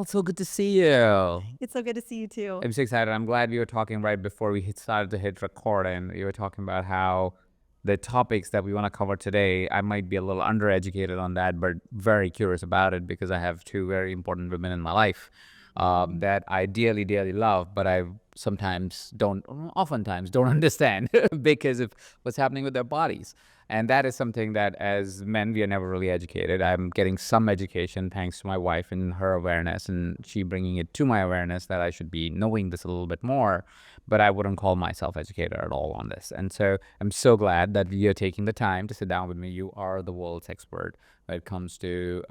So good to see you. It's so good to see you too. I'm so excited. I'm glad we were talking right before we started to hit record, and you were talking about how the topics that we want to cover today, I might be a little undereducated on that, but very curious about it because I have two very important women in my life that I dearly love, but I oftentimes don't understand because of what's happening with their bodies. And that is something that as men, we are never really educated. I'm getting some education thanks to my wife and her awareness, and she bringing it to my awareness that I should be knowing this a little bit more, but I wouldn't call myself educated at all on this. And so I'm so glad that you're taking the time to sit down with me. You are the world's expert when it comes to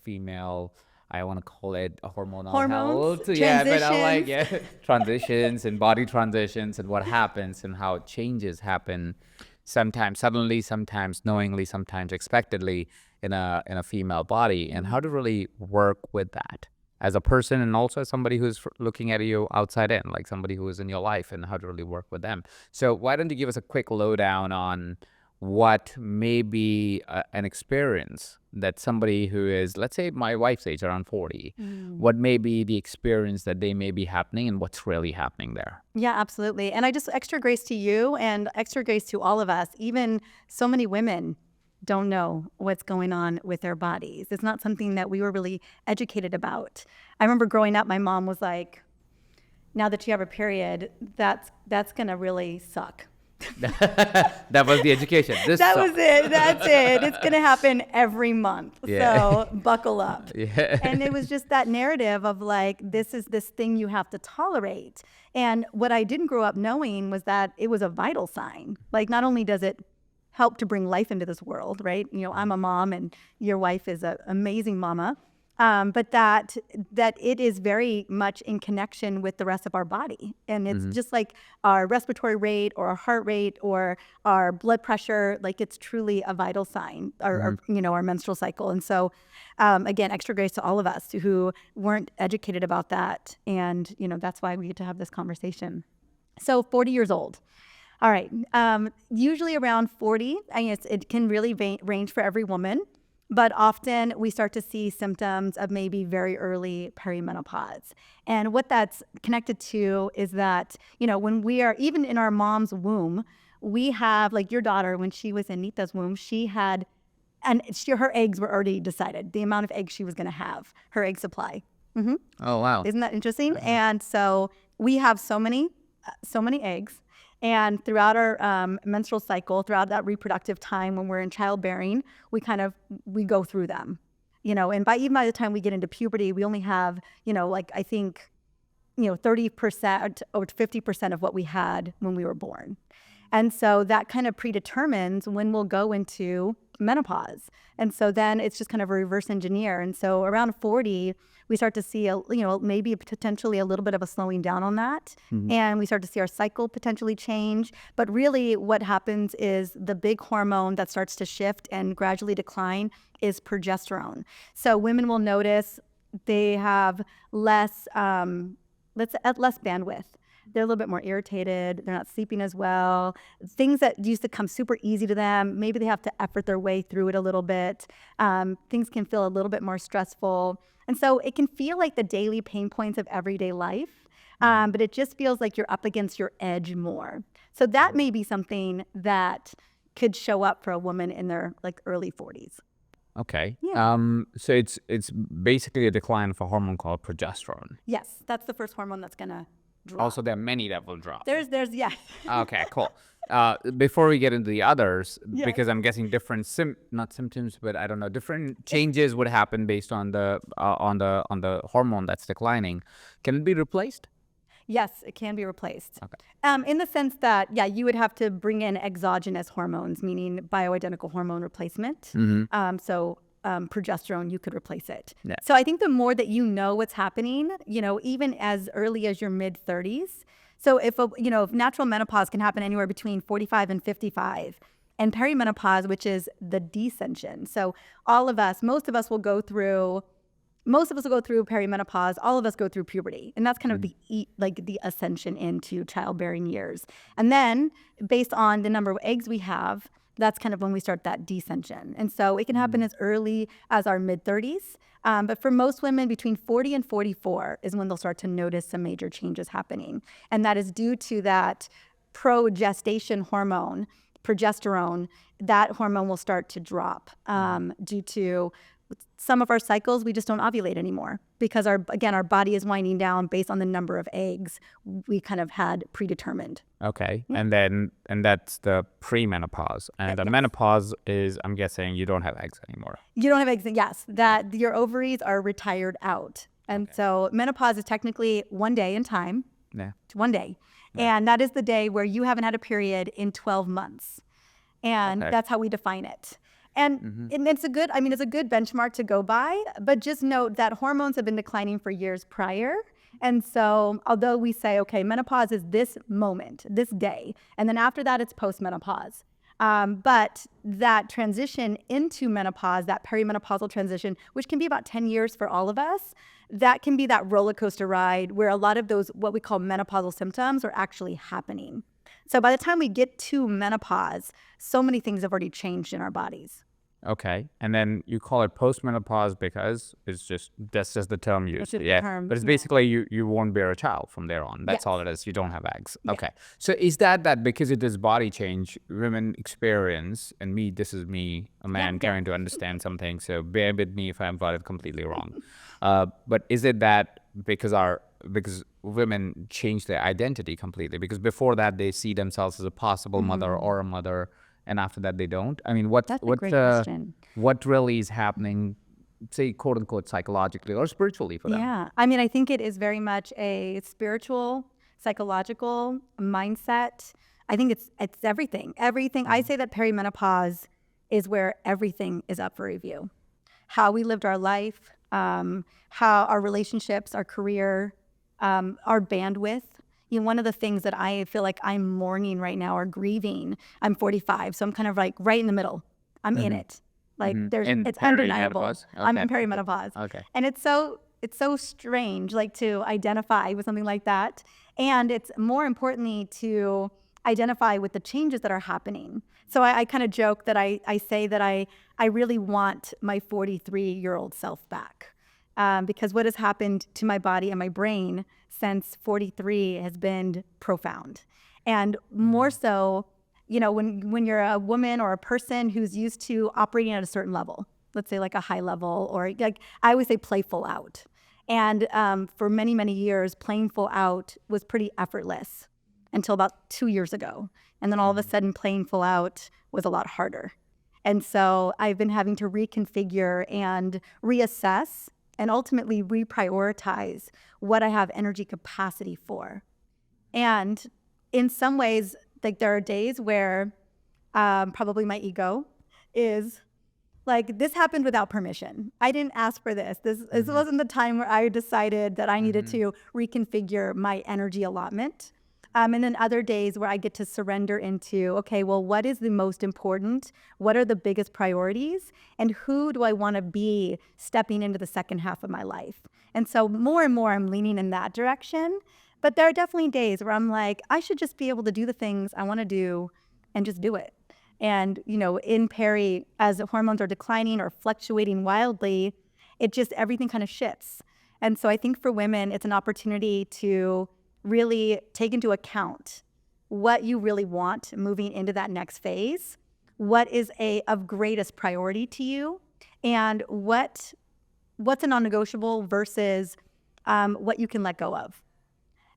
female, I want to call it hormonal Hormones, health. Yeah, but I'm like, transitions. yeah, transitions and body transitions and what happens and how changes happen sometimes suddenly, sometimes knowingly, sometimes expectedly in a female body, and how to really work with that as a person and also as somebody who's looking at you outside in, like somebody who is in your life, and how to really work with them. So why don't you give us a quick lowdown on what may be an experience that somebody who is, let's say my wife's age, around 40, what may be the experience that they may be happening and what's really happening there? Yeah, absolutely. And I just extra grace to you and extra grace to all of us. Even so many women don't know what's going on with their bodies. It's not something that we were really educated about. I remember growing up, my mom was like, now that you have a period, that's gonna really suck. That was the education. This That was sucks. it. That's it. It's going to happen every month. Yeah. So buckle up. Yeah. And it was just that narrative of like, this is this thing you have to tolerate. And what I didn't grow up knowing was that it was a vital sign. Like, not only does it help to bring life into this world, right? You know, I'm a mom and your wife is an amazing mama. But that it is very much in connection with the rest of our body. And it's just like our respiratory rate or our heart rate or our blood pressure, like it's truly a vital sign, our menstrual cycle. And so, again, extra grace to all of us who weren't educated about that. And, that's why we get to have this conversation. So 40 years old. All right. Usually around 40, I guess it can really range for every woman. But often we start to see symptoms of maybe very early perimenopause. And what that's connected to is that, when we are even in our mom's womb, we have, like your daughter, when she was in Nita's womb, her eggs were already decided, the amount of eggs she was going to have, her egg supply. Oh, wow. Isn't that interesting? And so we have so many eggs. And throughout our menstrual cycle, throughout that reproductive time when we're in childbearing, we go through them, and even by the time we get into puberty, we only have, I think, 30% or 50% of what we had when we were born. And so that kind of predetermines when we'll go into menopause. And so then it's just kind of a reverse engineer. And so around 40, we start to see, maybe potentially a little bit of a slowing down on that. And we start to see our cycle potentially change. But really what happens is the big hormone that starts to shift and gradually decline is progesterone. So women will notice they have less bandwidth. They're a little bit more irritated. They're not sleeping as well. Things that used to come super easy to them, maybe they have to effort their way through it a little bit. Things can feel a little bit more stressful. And so it can feel like the daily pain points of everyday life, but it just feels like you're up against your edge more. So that may be something that could show up for a woman in their early 40s. Okay. Yeah. So it's basically a decline of a hormone called progesterone. Yes, that's the first hormone that's going to drop. Also, there are many that will drop. Yeah. Okay, cool. Before we get into the others, Yes. because I'm guessing different not symptoms, but I don't know, different changes would happen based on the hormone that's declining. Can it be replaced? Yes, it can be replaced. Okay. In the sense that, you would have to bring in exogenous hormones, meaning bioidentical hormone replacement. Progesterone, you could replace it. Yeah. So I think the more that you know what's happening, even as early as your mid 30s. So if natural menopause can happen anywhere between 45 and 55, and perimenopause, which is the descension. So most of us will go through perimenopause. All of us go through puberty, and that's kind of the ascension into childbearing years. And then, based on the number of eggs we have, That's kind of when we start that descension. And so it can happen as early as our mid-30s. But for most women, between 40 and 44 is when they'll start to notice some major changes happening. And that is due to that progestation hormone, progesterone. That hormone will start to drop due to some of our cycles. We just don't ovulate anymore because our body is winding down based on the number of eggs we kind of had predetermined. Okay. And that's the premenopause. And the menopause is, I'm guessing, you don't have eggs anymore. You don't have eggs. Yes, that your ovaries are retired out. And so menopause is technically one day in time. Yeah. It's one day. And that is the day where you haven't had a period in 12 months. And that's how we define it. And it's a good benchmark to go by, but just note that hormones have been declining for years prior. And so although we say, okay, menopause is this moment, this day, and then after that, it's postmenopause. But that transition into menopause, that perimenopausal transition, which can be about 10 years for all of us, that can be that roller coaster ride where a lot of those, what we call menopausal symptoms, are actually happening. So by the time we get to menopause, so many things have already changed in our bodies. Okay. And then you call it postmenopause because that's just the term used. But it's basically you won't bear a child from there on. That's all it is. You don't have eggs. Okay. So is that because it is body change women experience, and this is me, a man trying to understand something, so bear with me if I've got it completely wrong. But is it that because women change their identity completely? Because before that they see themselves as a possible mother or a mother, and after that they don't. I mean, That's a great question. What really is happening, say, quote unquote, psychologically or spiritually for them? Yeah, I mean, I think it is very much a spiritual, psychological mindset. I think it's everything. Everything. I say that perimenopause is where everything is up for review. How we lived our life, how our relationships, our career, our bandwidth. You know, one of the things that I feel like I'm mourning right now or grieving, I'm 45, so I'm kind of like right in the middle. I'm in it. Like it's undeniable. I'm in perimenopause. Okay. And it's so strange, like, to identify with something like that. And it's more importantly to identify with the changes that are happening. So I kind of joke that I say that I really want my 43-year-old self back. Because what has happened to my body and my brain since 43 has been profound. And more so, you know, when you're a woman or a person who's used to operating at a certain level, let's say like a high level, or like I always say play full out. And for many, many years, playing full out was pretty effortless until about 2 years ago. And then all of a sudden playing full out was a lot harder. And so I've been having to reconfigure and reassess and ultimately reprioritize what I have energy capacity for. And in some ways, like, there are days where probably my ego is like, this happened without permission. I didn't ask for this. This wasn't the time where I decided that I needed to reconfigure my energy allotment. And then other days where I get to surrender into, okay, well, what is the most important? What are the biggest priorities? And who do I want to be stepping into the second half of my life? And so more and more I'm leaning in that direction. But there are definitely days where I'm like, I should just be able to do the things I want to do and just do it. And, you know, in peri, as the hormones are declining or fluctuating wildly, everything kind of shifts. And so I think for women, it's an opportunity to really take into account what you really want moving into that next phase, what is of greatest priority to you, and what's a non-negotiable versus what you can let go of.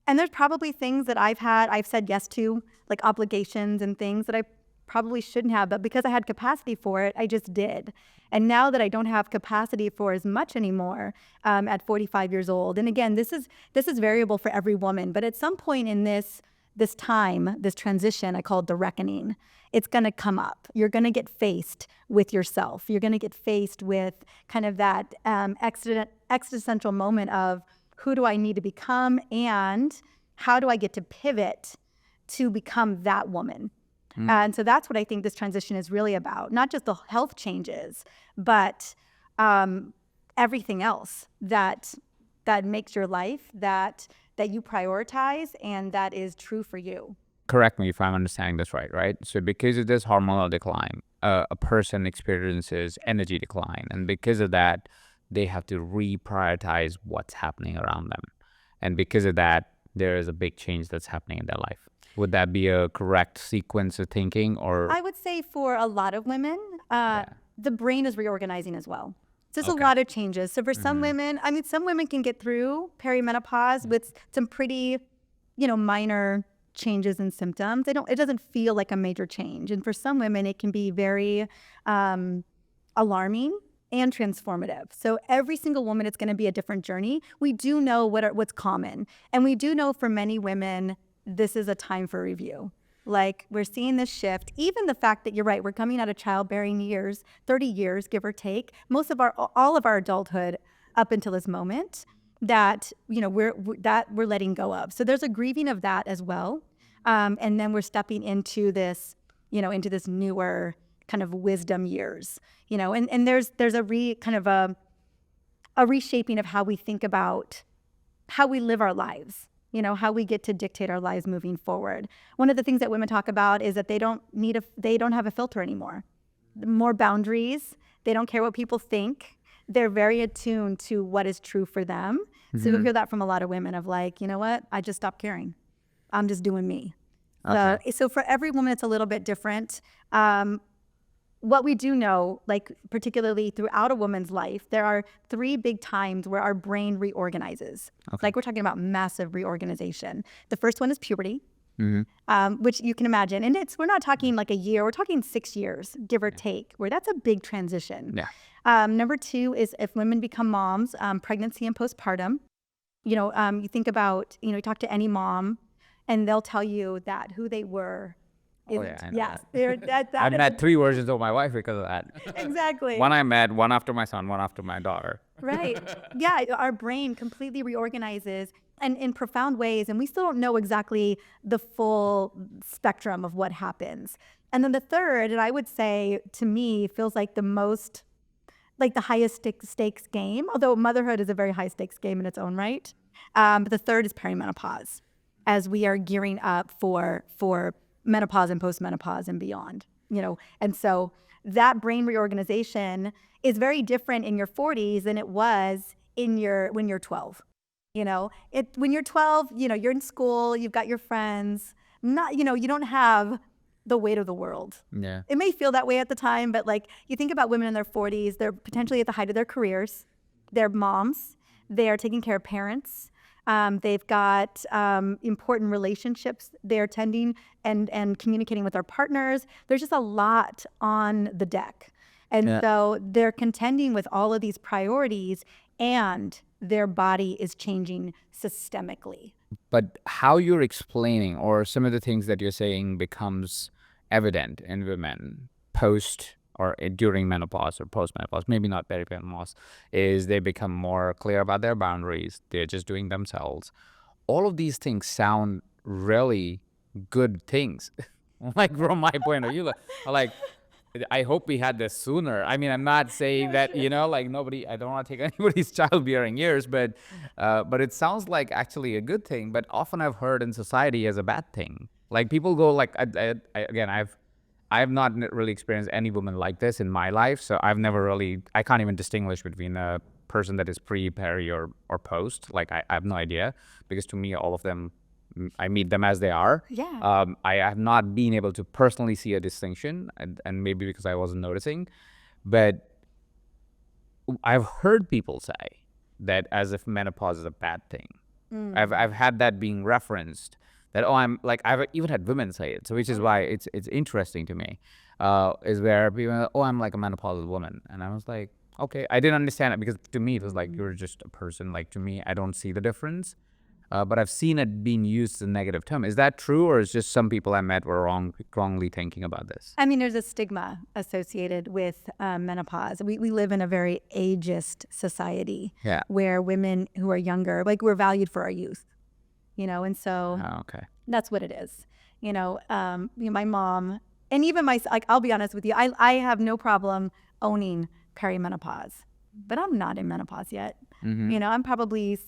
And there's probably things that I've said yes to, like obligations and things that I probably shouldn't have, but because I had capacity for it, I just did. And now that I don't have capacity for as much anymore at 45 years old, and again, this is variable for every woman, but at some point in this time, this transition, I call it the reckoning, it's going to come up. You're going to get faced with yourself. You're going to get faced with kind of that existential moment of, who do I need to become, and how do I get to pivot to become that woman? And so that's what I think this transition is really about. Not just the health changes, but everything else that makes your life, that you prioritize, and that is true for you. correct me if I'm understanding this right? So because of this hormonal decline, a person experiences energy decline, and because of that, they have to reprioritize what's happening around them, and because of that, there is a big change that's happening in their life. Would that be a correct sequence of thinking, or I would say for a lot of women, the brain is reorganizing as well. So there's a Okay. lot of changes. So for some women, I mean, some women can get through perimenopause with some pretty, minor changes in symptoms. It doesn't feel like a major change. And for some women, it can be very alarming and transformative. So every single woman, it's going to be a different journey. We do know what's common. And we do know for many women, this is a time for review. Like, we're seeing this shift. Even the fact that you're right, we're coming out of childbearing years, 30 years, give or take, all of our adulthood up until this moment that, we're letting go of. So there's a grieving of that as well. And then we're stepping into this, into this newer kind of wisdom years, and there's a reshaping of how we think about how we live our lives. How we get to dictate our lives moving forward. One of the things that women talk about is that they don't have a filter anymore. More boundaries. They don't care what people think. They're very attuned to what is true for them. So you'll hear that from a lot of women of like, you know what? I just stopped caring. I'm just doing me. Okay. So for every woman, it's a little bit different. What we do know, like particularly throughout a woman's life, there are 3 big times where our brain reorganizes. Like, we're talking about massive reorganization. The first one is puberty, which you can imagine. And we're not talking like a year, we're talking 6 years, give or take, where that's a big transition. Yeah. Number 2 is if women become moms, pregnancy and postpartum. You think about, you talk to any mom and they'll tell you that who they were. Oh, yeah, I know Yes, that. that I is- met 3 versions of my wife because of that. Exactly. One I met, one after my son, one after my daughter. Right. Yeah, our brain completely reorganizes and in profound ways, and we still don't know exactly the full spectrum of what happens. And then the third, and I would say to me, feels like the most, like the highest stakes game, although motherhood is a very high stakes game in its own right. But the third is perimenopause, as we are gearing up for menopause and postmenopause and beyond, and so that brain reorganization is very different in your 40s than it was when you're 12. When you're 12, you're in school, you've got your friends, you don't have the weight of the world. Yeah. It may feel that way at the time, but like you think about women in their 40s, they're potentially at the height of their careers. They're moms. They are taking care of parents. They've got important relationships they're tending and communicating with their partners. There's just a lot on the deck. And so they're contending with all of these priorities, and their body is changing systemically. But how you're explaining, or some of the things that you're saying, becomes evident in women post or during menopause or postmenopause, maybe not perimenopause, is they become more clear about their boundaries. They're just doing themselves. All of these things sound really good things. Like, from my point of view, like I hope we had this sooner. I mean, I'm not saying that, like nobody, I don't want to take anybody's childbearing years, but it sounds like actually a good thing. But often I've heard in society as a bad thing. Like, people go like, I've not really experienced any woman like this in my life. So I can't even distinguish between a person that is pre, peri, or post. Like, I have no idea, because to me, all of them, I meet them as they are. Yeah. I have not been able to personally see a distinction, and maybe because I wasn't noticing. But I've heard people say that as if menopause is a bad thing. I've had that being referenced, that I've even had women say it. So which is why it's interesting to me, is where people are, I'm like a menopausal woman, and I was like, okay, I didn't understand it, because to me it was like, you're just a person. Like, to me, I don't see the difference. But I've seen it being used as a negative term. Is that true, or is just some people I met were wrongly thinking about this? I mean, there's a stigma associated with menopause. We live in a very ageist society, where women who are younger, like, we're valued for our youth, and so Okay. that's what it is. My mom, and even I'll be honest with you, I have no problem owning perimenopause, but I'm not in menopause yet. I'm probably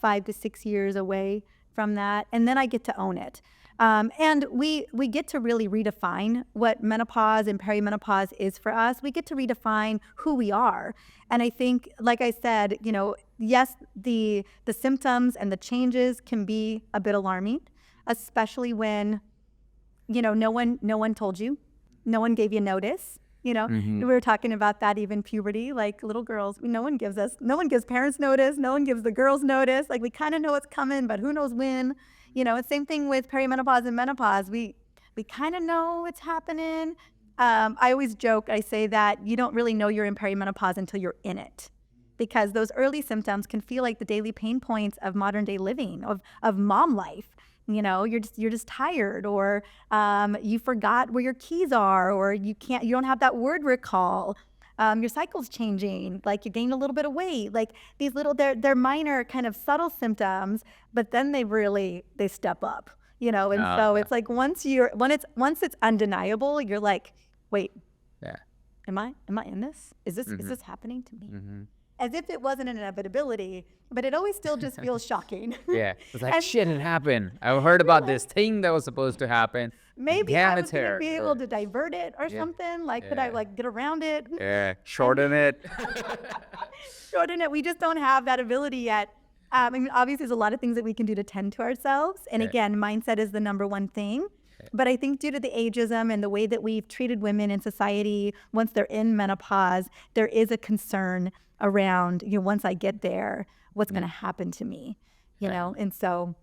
5 to 6 years away from that, and then I get to own it. And we get to really redefine what menopause and perimenopause is for us. We get to redefine who we are. And I think, like I said, yes, the symptoms and the changes can be a bit alarming, especially when, no one told you, no one gave you notice. We were talking about that, even puberty, like little girls, no one gives parents notice, no one gives the girls notice. Like, we kind of know what's coming, but who knows when. Same thing with perimenopause and menopause. We kind of know it's happening. I always joke, I say that you don't really know you're in perimenopause until you're in it, because those early symptoms can feel like the daily pain points of modern day living, of mom life. You're just tired, or you forgot where your keys are, or you don't have that word recall. Your cycle's changing, like you're gaining a little bit of weight, like these little, they're minor kind of subtle symptoms, but then they step up, and so it's like once it's undeniable, you're like, wait, Yeah. am I in this? Is this happening to me? As if it wasn't an inevitability, but it always still just feels shocking. Yeah. It's like, And shit, it happened. I heard about this thing that was supposed to happen. maybe Damn, I it's was gonna here. be able to divert it or Yeah. something. Like, could I like get around it? Yeah. Shorten it. Shorten it. We just don't have that ability yet. I mean, obviously, there's a lot of things that we can do to tend to ourselves. And Yeah. again, mindset is the number one thing. But I think due to the ageism and the way that we've treated women in society, once they're in menopause, there is a concern around, once I get there, what's going to happen to me, And so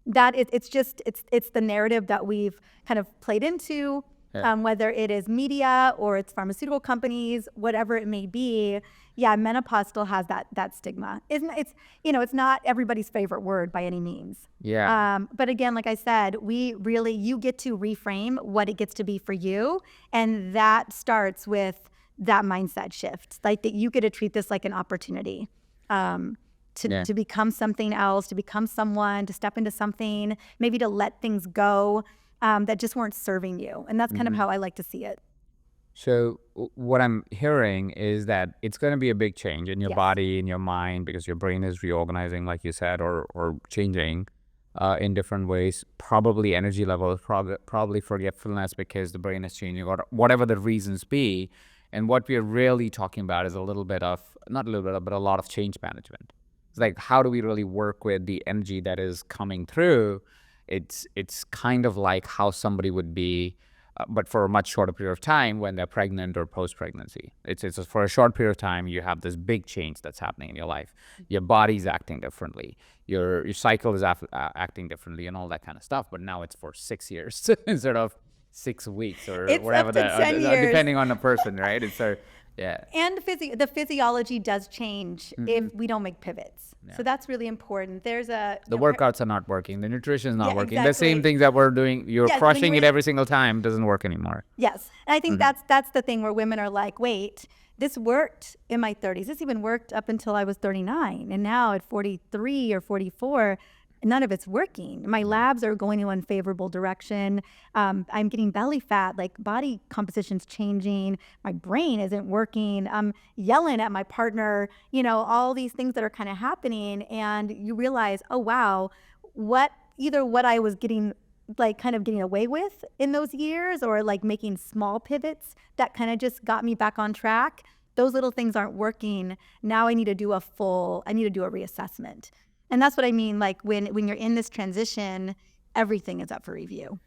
that it's the narrative that we've kind of played into, whether it is media or it's pharmaceutical companies, whatever it may be. Yeah, menopause still has that stigma. It's not everybody's favorite word by any means. Yeah. But again, like I said, you get to reframe what it gets to be for you, and that starts with that mindset shift, like that you get to treat this like an opportunity. To become something else, to become someone, to step into something, maybe to let things go that just weren't serving you. And that's kind of how I like to see it. So what I'm hearing is that it's going to be a big change in your Yes. body, in your mind, because your brain is reorganizing, like you said, or changing in different ways. Probably energy levels, probably forgetfulness because the brain is changing, or whatever the reasons be. And what we're really talking about is not a little bit of, but a lot of change management. It's like, how do we really work with the energy that is coming through? It's kind of like how somebody would be, but for a much shorter period of time when they're pregnant or post-pregnancy. It's for a short period of time, you have this big change that's happening in your life. Your body's acting differently. Your cycle is acting differently and all that kind of stuff. But now it's for 6 years instead of 6 weeks or It's whatever, up to 10 years. depending on the person, right? And so, yeah. And the physiology does change if we don't make pivots. So that's really important. There's The workouts are not working. The nutrition is not Yeah, working. The same exactly. things that we're doing, you're Yes, when crushing you're it every single time, doesn't work anymore. Yes. And I think that's the thing where women are like, wait, this worked in my 30s. This even worked up until I was 39. And now at 43 or 44, none of it's working. My labs are going in an unfavorable direction. I'm getting belly fat, like body composition's changing. My brain isn't working. I'm yelling at my partner, all these things that are kind of happening. And you realize, oh, wow, what I was getting, like kind of getting away with in those years, or like making small pivots that kind of just got me back on track. Those little things aren't working. Now I need to do a reassessment. And that's what I mean, like when you're in this transition, everything is up for review.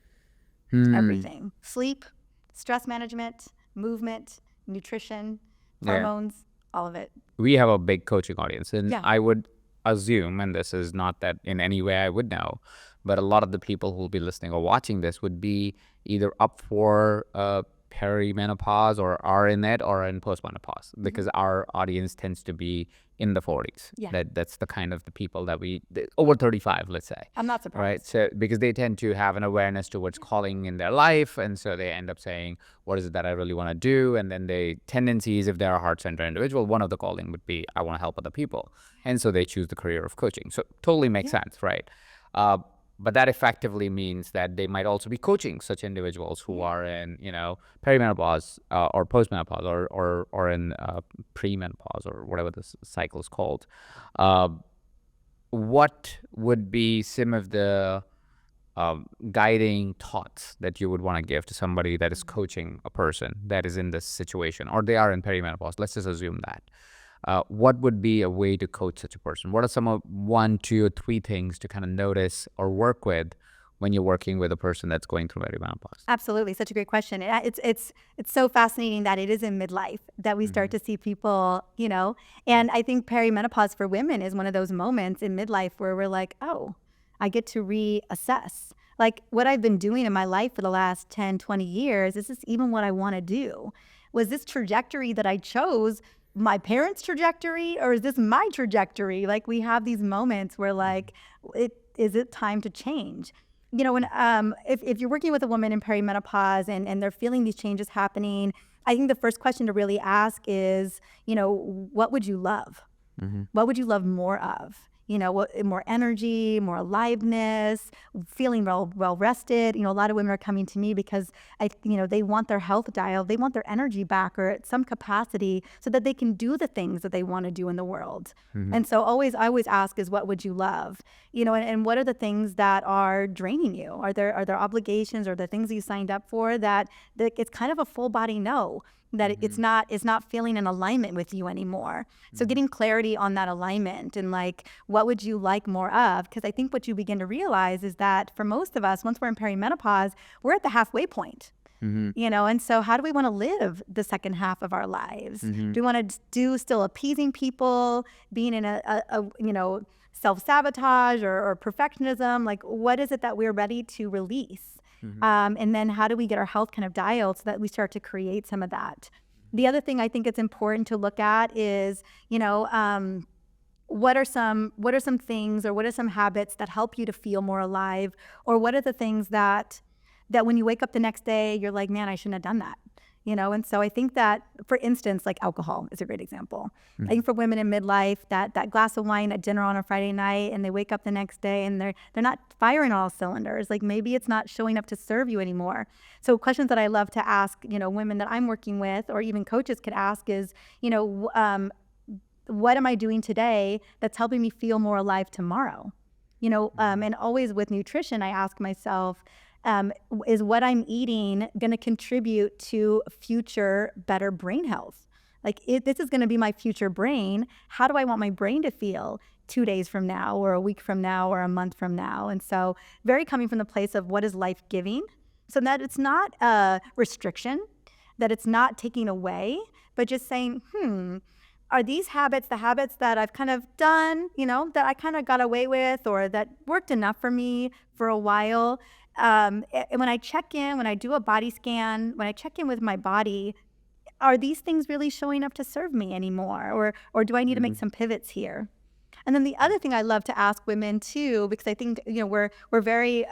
Everything. Sleep, stress management, movement, nutrition, hormones, all of it. We have a big coaching audience, and Yeah. I would assume, and this is not that in any way I would know, but a lot of the people who will be listening or watching this would be either up for perimenopause or are in it or in postmenopause, because our audience tends to be in the 40s. Yeah. That's the kind of the people that over 35, let's say. I'm not surprised. Right. So because they tend to have an awareness towards calling in their life. And so they end up saying, what is it that I really want to do? And then they tendencies, if they're a heart-centered individual, one of the calling would be, I want to help other people. And so they choose the career of coaching. So totally makes sense, right? But that effectively means that they might also be coaching such individuals who are in, perimenopause or postmenopause or in premenopause or whatever this cycle is called. what would be some of the guiding thoughts that you would want to give to somebody that is coaching a person that is in this situation, or they are in perimenopause? Let's just assume that. What would be a way to coach such a person? What are some of 1, 2, or 3 things to kind of notice or work with when you're working with a person that's going through perimenopause? Absolutely, such a great question. It's so fascinating that it is in midlife that we start to see people, and I think perimenopause for women is one of those moments in midlife where we're like, oh, I get to reassess. Like what I've been doing in my life for the last 10, 20 years, is this even what I want to do? Was this trajectory that I chose my parents' trajectory, or is this my trajectory? Like we have these moments where like, is it time to change? When if you're working with a woman in perimenopause and they're feeling these changes happening, I think the first question to really ask is, what would you love? What would you love more of? More energy, more aliveness, feeling well rested. A lot of women are coming to me because they want their health dialed, they want their energy back or at some capacity so that they can do the things that they want to do in the world. And so I always ask is, what would you love? And what are the things that are draining you? Are there obligations or the things that you signed up for that it's kind of a full body no, that it's not feeling in alignment with you anymore. So getting clarity on that alignment and like, what would you like more of? Because I think what you begin to realize is that for most of us, once we're in perimenopause, we're at the halfway point. And so how do we want to live the second half of our lives? Do we want to do still appeasing people, being in a self-sabotage or perfectionism? Like, what is it that we're ready to release? And then how do we get our health kind of dialed so that we start to create some of that? The other thing I think it's important to look at is, what are some things or what are some habits that help you to feel more alive? Or what are the things that when you wake up the next day, you're like, man, I shouldn't have done that. And so I think that, for instance, like alcohol is a great example. I think for women in midlife, that glass of wine at dinner on a Friday night, and they wake up the next day and they're not firing all cylinders. Like maybe it's not showing up to serve you anymore. So questions that I love to ask, women that I'm working with, or even coaches could ask is, what am I doing today that's helping me feel more alive tomorrow? And always with nutrition, I ask myself, is what I'm eating going to contribute to future better brain health? Like, if this is going to be my future brain, how do I want my brain to feel 2 days from now or a week from now or a month from now? And so very coming from the place of what is life giving, so that it's not a restriction, that it's not taking away, but just saying, are these habits the habits that I've kind of done, that I kind of got away with or that worked enough for me for a while? And when I check in, when I do a body scan, when I check in with my body, are these things really showing up to serve me anymore? Or do I need to make some pivots here? And then the other thing I love to ask women too, because I think, we're very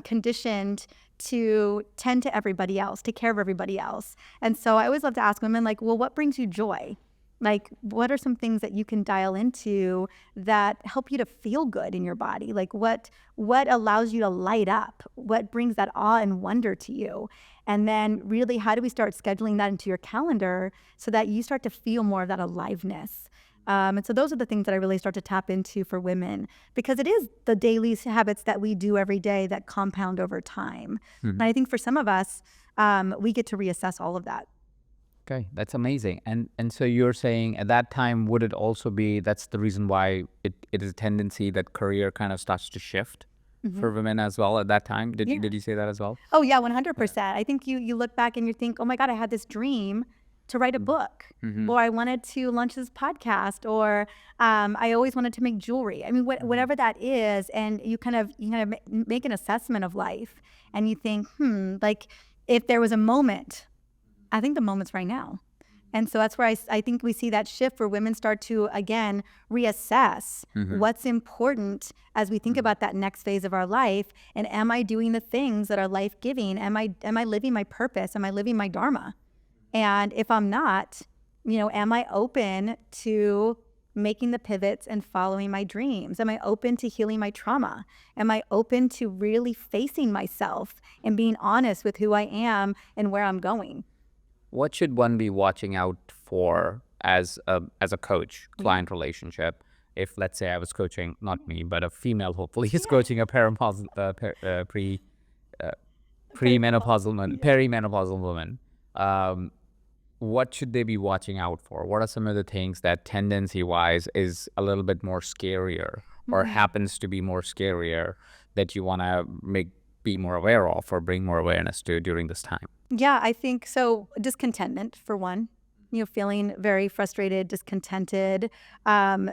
conditioned to tend to everybody else, take care of everybody else. And so I always love to ask women like, well, what brings you joy? Like, what are some things that you can dial into that help you to feel good in your body? Like, what allows you to light up? What brings that awe and wonder to you? And then really, how do we start scheduling that into your calendar so that you start to feel more of that aliveness? And so those are the things that I really start to tap into for women, because it is the daily habits that we do every day that compound over time. And I think for some of us, we get to reassess all of that. Okay, that's amazing. And so you're saying at that time, would it also be, that's the reason why it is a tendency that career kind of starts to shift for women as well at that time? Did you say that as well? Oh yeah, 100%. I think you look back and you think, oh my God, I had this dream to write a book, or I wanted to launch this podcast, or I always wanted to make jewelry. I mean, whatever that is, and you kind of make an assessment of life, and you think, like if there was a moment, I think the moment's right now. And so that's where I think we see that shift where women start to, again, reassess what's important as we think about that next phase of our life. And am I doing the things that are life-giving? Am I living my purpose? Am I living my dharma? And if I'm not, am I open to making the pivots and following my dreams? Am I open to healing my trauma? Am I open to really facing myself and being honest with who I am and where I'm going? What should one be watching out for as a coach client relationship if let's say I was coaching, not me, but a female hopefully is coaching a perimenopausal woman, what should they be watching out for? What are some of the things that tendency-wise is a little bit more scarier or happens to be more scarier that you want to be more aware of or bring more awareness to during this time? Yeah, I think so. Discontentment, for one. Feeling very frustrated, discontented,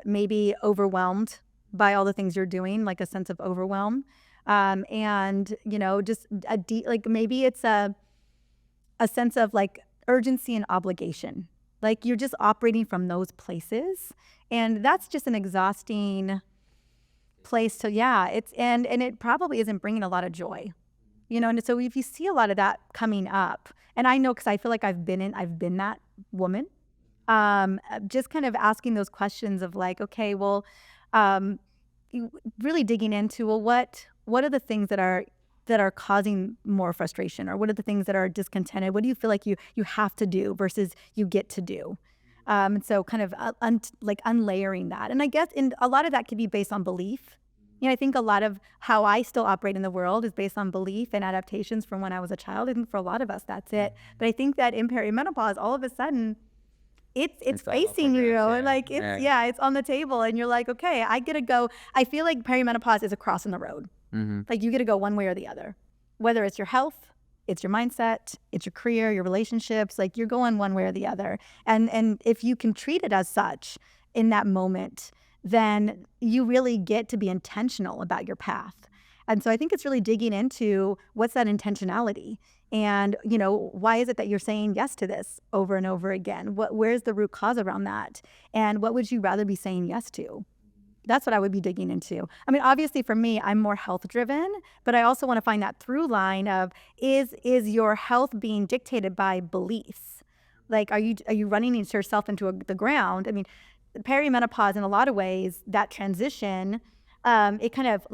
maybe overwhelmed by all the things you're doing, like a sense of overwhelm. And, just a deep, like maybe it's a sense of like urgency and obligation. Like you're just operating from those places. And that's just an exhausting place to, and it probably isn't bringing a lot of joy. And so if you see a lot of that coming up, and I know because I feel like I've been that woman, just kind of asking those questions of like, okay, well, really digging into, well, what are the things that are causing more frustration, or what are the things that are discontented? What do you feel like you have to do versus you get to do? And so kind of unlayering that. And I guess a lot of that could be based on belief. I think a lot of how I still operate in the world is based on belief and adaptations from when I was a child. I think for a lot of us, that's it. But I think that in perimenopause, all of a sudden, it's facing you, like it's on the table, and you're like, okay, I get to go. I feel like perimenopause is a cross in the road. Like you get to go one way or the other, whether it's your health, it's your mindset, it's your career, your relationships, like you're going one way or the other. And if you can treat it as such in that moment, then you really get to be intentional about your path. And so I think it's really digging into what's that intentionality, and why is it that you're saying yes to this over and over again? Where's the root cause around that? And what would you rather be saying yes to? That's what I would be digging into. I mean, obviously for me, I'm more health driven, but I also want to find that through line of is your health being dictated by beliefs? Like, are you running yourself into the ground? I mean, perimenopause in a lot of ways, that transition, it kind of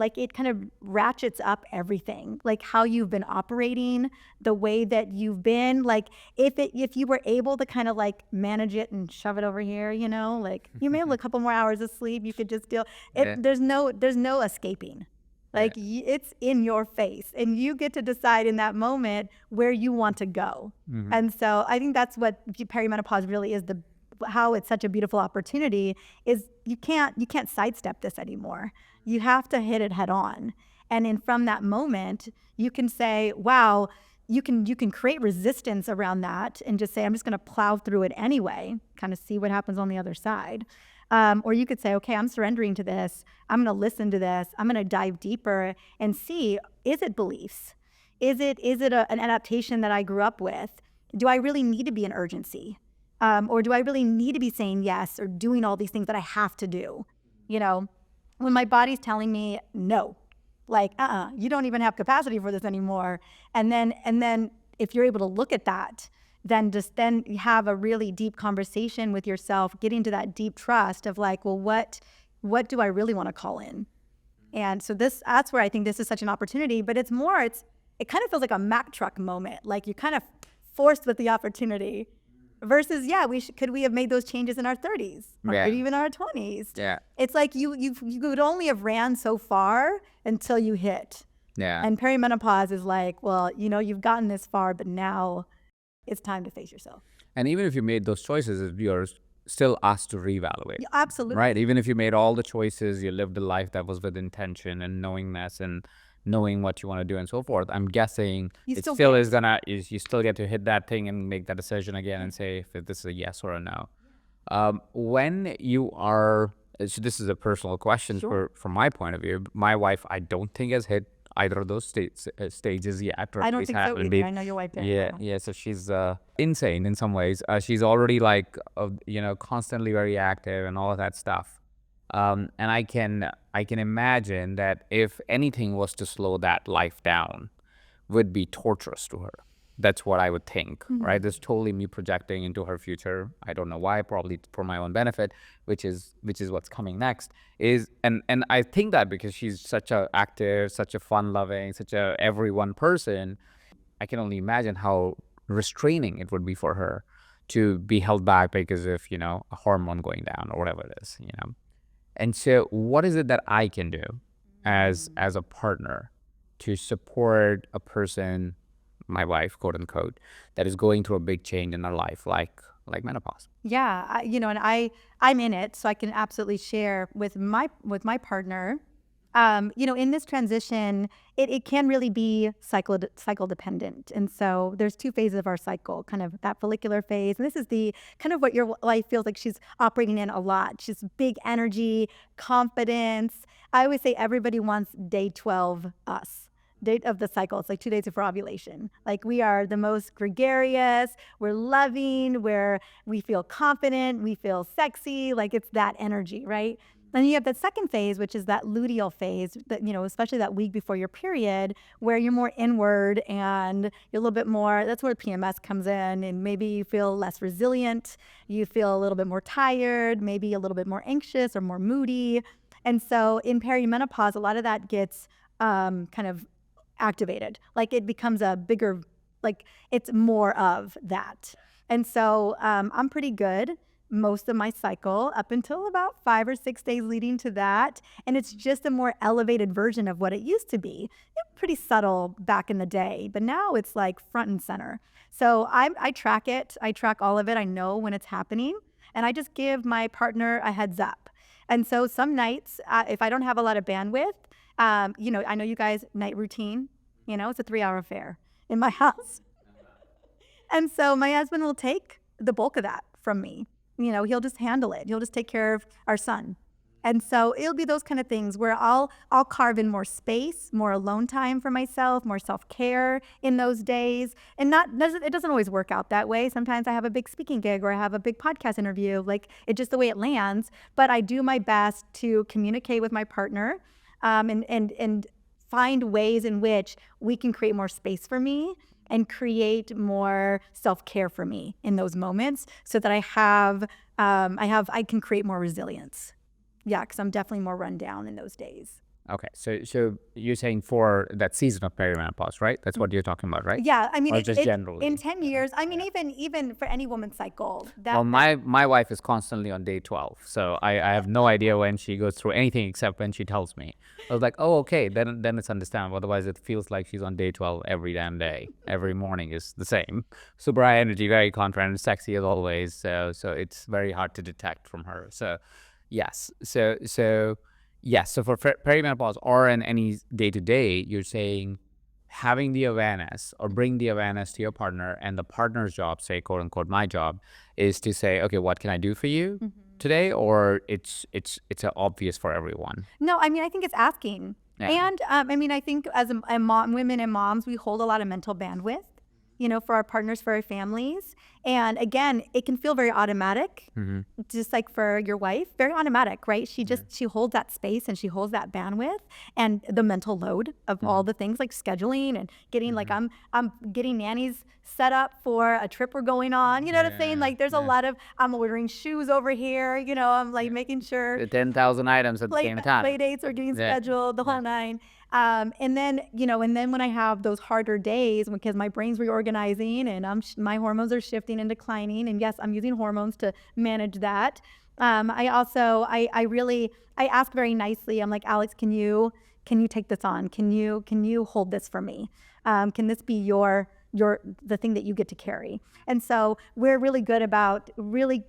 ratchets up everything, like how you've been operating, the way that you've been, like if you were able to kind of like manage it and shove it over here, like you may have a couple more hours of sleep, you could just deal it. Yeah. There's no escaping. Like it's in your face, and you get to decide in that moment where you want to go. And so I think that's what perimenopause really is, how it's such a beautiful opportunity is you can't sidestep this anymore. You have to hit it head on. And from that moment, you can say, wow, you can create resistance around that and just say, I'm just going to plow through it anyway, kind of see what happens on the other side. Or you could say, okay, I'm surrendering to this. I'm going to listen to this. I'm going to dive deeper and see, is it beliefs? Is it an adaptation that I grew up with? Do I really need to be in urgency? Or do I really need to be saying yes or doing all these things that I have to do? When my body's telling me no, like, you don't even have capacity for this anymore. And then if you're able to look at that, then you have a really deep conversation with yourself, getting to that deep trust of like, well, what do I really want to call in? And so that's where I think this is such an opportunity, but it kind of feels like a Mack truck moment. Like you're kind of forced with the opportunity. Versus, could we have made those changes in our 30s or even our 20s? Yeah. It's like you could only have ran so far until you hit. Yeah. And perimenopause is like, well, you've gotten this far, but now it's time to face yourself. And even if you made those choices, you're still asked to reevaluate. Absolutely. Right? Even if you made all the choices, you lived a life that was with intention and knowingness and knowing what you want to do and so forth, I'm guessing you still get to hit that thing and make that decision again and say if this is a yes or a no. When you are, so this is a personal question from my point of view. My wife, I don't think has hit either of those stages yet. I don't think so either. I know your wife did. Yeah. So she's insane in some ways. She's already like, constantly very active and all of that stuff. And I can imagine that if anything was to slow that life down, would be torturous to her. That's what I would think, right? This is totally me projecting into her future. I don't know why, probably for my own benefit, which is what's coming next. And I think that because she's such a active, such a fun-loving, such a everyone person, I can only imagine how restraining it would be for her to be held back because of, a hormone going down or whatever it is, And so what is it that I can do as a partner to support a person, my wife, quote unquote, that is going through a big change in their life, like menopause? Yeah, and I'm in it, so I can absolutely share with my partner. In this transition, it can really be cycle dependent, and so there's two phases of our cycle, kind of that follicular phase, and this is the kind of what your life feels like she's operating in a lot. She's big energy, confidence. I always say everybody wants day 12 us. Date of the cycle. It's like 2 days before ovulation. Like we are the most gregarious, we're loving, we feel confident, we feel sexy, like it's that energy, right? Then you have that second phase, which is that luteal phase, that, especially that week before your period, where you're more inward and you're a little bit more, that's where PMS comes in, and maybe you feel less resilient, you feel a little bit more tired, maybe a little bit more anxious or more moody. And so in perimenopause, a lot of that gets kind of activated. Like it becomes a bigger, like it's more of that. And so I'm pretty good most of my cycle up until about 5 or 6 days leading to that. And it's just a more elevated version of what it used to be. Pretty subtle back in the day, but now it's like front and center. So I track it. I track all of it. I know when it's happening. And I just give my partner a heads up. And so some nights, if I don't have a lot of bandwidth, I know you guys, night routine, it's a 3-hour affair in my house. And so my husband will take the bulk of that from me. He'll just handle it. He'll just take care of our son. And so it'll be those kind of things where I'll carve in more space, more alone time for myself, more self-care in those days. And it doesn't always work out that way. Sometimes I have a big speaking gig or I have a big podcast interview, like it's just the way it lands. But I do my best to communicate with my partner and find ways in which we can create more space for me and create more self-care for me in those moments so that I can create more resilience. Yeah, because I'm definitely more run down in those days. Okay, so you're saying for that season of perimenopause, right? That's what you're talking about, right? Yeah, I mean, or just generally? in 10 years, I mean, even for any woman's cycle. Well, my wife is constantly on day 12, so I have no idea when she goes through anything except when she tells me. I was like, oh, okay, then it's understandable. Otherwise, it feels like she's on day 12 every damn day. Every morning is the same. Super high energy, very confident, sexy as always. So it's very hard to detect from her. So yes, yes, so for perimenopause or in any day-to-day, you're saying having the awareness or bring the awareness to your partner, and the partner's job, say, quote unquote, my job, is to say, okay, what can I do for you today? Or it's obvious for everyone? No, I mean, I think it's asking. Yeah. And I think as a mom, women and moms, we hold a lot of mental bandwidth, for our partners, for our families. And again, it can feel very automatic, just like for your wife, very automatic, right? She holds that space and she holds that bandwidth and the mental load of all the things like scheduling and getting like, I'm getting nannies set up for a trip we're going on, what I'm saying? Like there's a lot of, I'm ordering shoes over here, I'm like making sure. The 10,000 items at the same time. Play dates are getting scheduled, the whole nine. And then when I have those harder days, because my brain's reorganizing and my hormones are shifting and declining, and yes, I'm using hormones to manage that. I ask very nicely. I'm like, Alex, can you take this on? Can you hold this for me? Can this be the thing that you get to carry? And so we're really good about really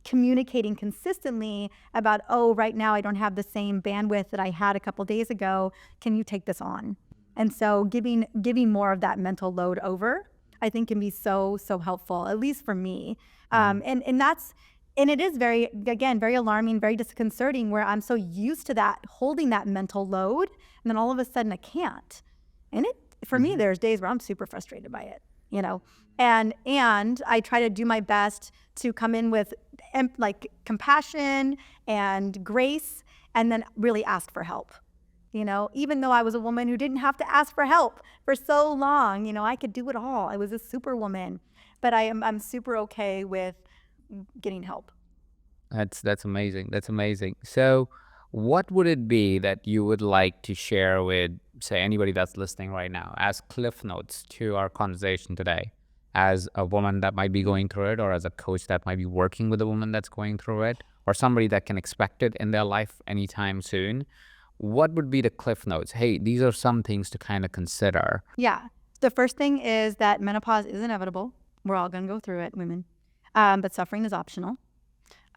communicating consistently about, oh, right now I don't have the same bandwidth that I had a couple days ago. Can you take this on? And so giving more of that mental load over, I think can be so helpful, at least for me. And it is very alarming, very disconcerting, where I'm so used to that, holding that mental load, and then all of a sudden I can't. And for me, there's days where I'm super frustrated by it, and I try to do my best to come in with like compassion and grace, and then really ask for help. Even though I was a woman who didn't have to ask for help for so long, I could do it all. I was a superwoman, but I'm super okay with getting help. That's amazing. That's amazing. So what would it be that you would like to share with, say, anybody that's listening right now as cliff notes to our conversation today, as a woman that might be going through it, or as a coach that might be working with a woman that's going through it, or somebody that can expect it in their life anytime soon, what would be the cliff notes? Hey, these are some things to kind of consider. Yeah. The first thing is that menopause is inevitable. We're all going to go through it, women. But suffering is optional.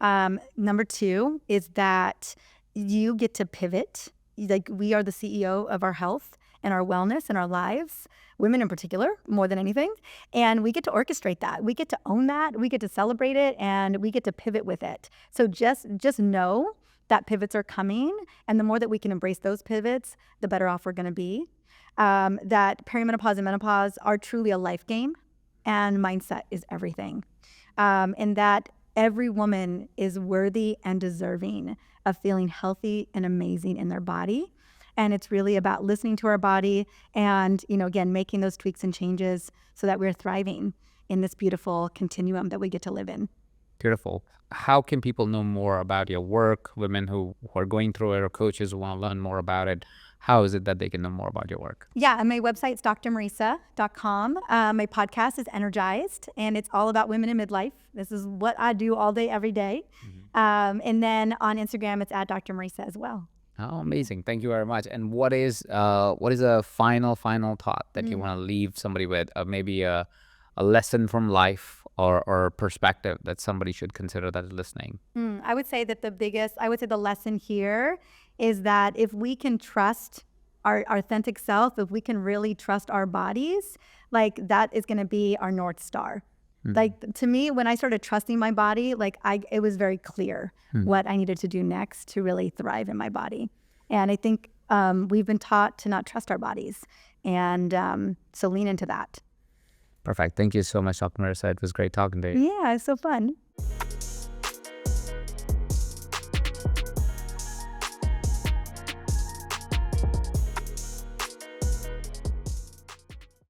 Number two is that you get to pivot. Like, we are the CEO of our health and our wellness and our lives, women in particular, more than anything. And we get to orchestrate that. We get to own that. We get to celebrate it, and we get to pivot with it. So just know that pivots are coming. And the more that we can embrace those pivots, the better off we're going to be. That perimenopause and menopause are truly a life game, and mindset is everything. And that every woman is worthy and deserving of feeling healthy and amazing in their body. And it's really about listening to our body and, again, making those tweaks and changes so that we're thriving in this beautiful continuum that we get to live in. Beautiful. How can people know more about your work? Women who are going through it, or coaches who want to learn more about it, how is it that they can know more about your work? Yeah, and my website's drmarisa.com. My podcast is Energized, and it's all about women in midlife. This is what I do all day, every day. And then on Instagram, it's at Dr. Marisa as well. Oh, amazing. Thank you very much. And what is a final thought that you want to leave somebody with? Maybe a lesson from life or perspective that somebody should consider that is listening? I would say that the lesson here is that if we can trust our authentic self, if we can really trust our bodies, like, that is going to be our North Star. Like, to me, when I started trusting my body, it was very clear what I needed to do next to really thrive in my body. And I think we've been taught to not trust our bodies. And so lean into that. Perfect. Thank you so much, Dr. Marisa. It was great talking to you. Yeah, it's so fun.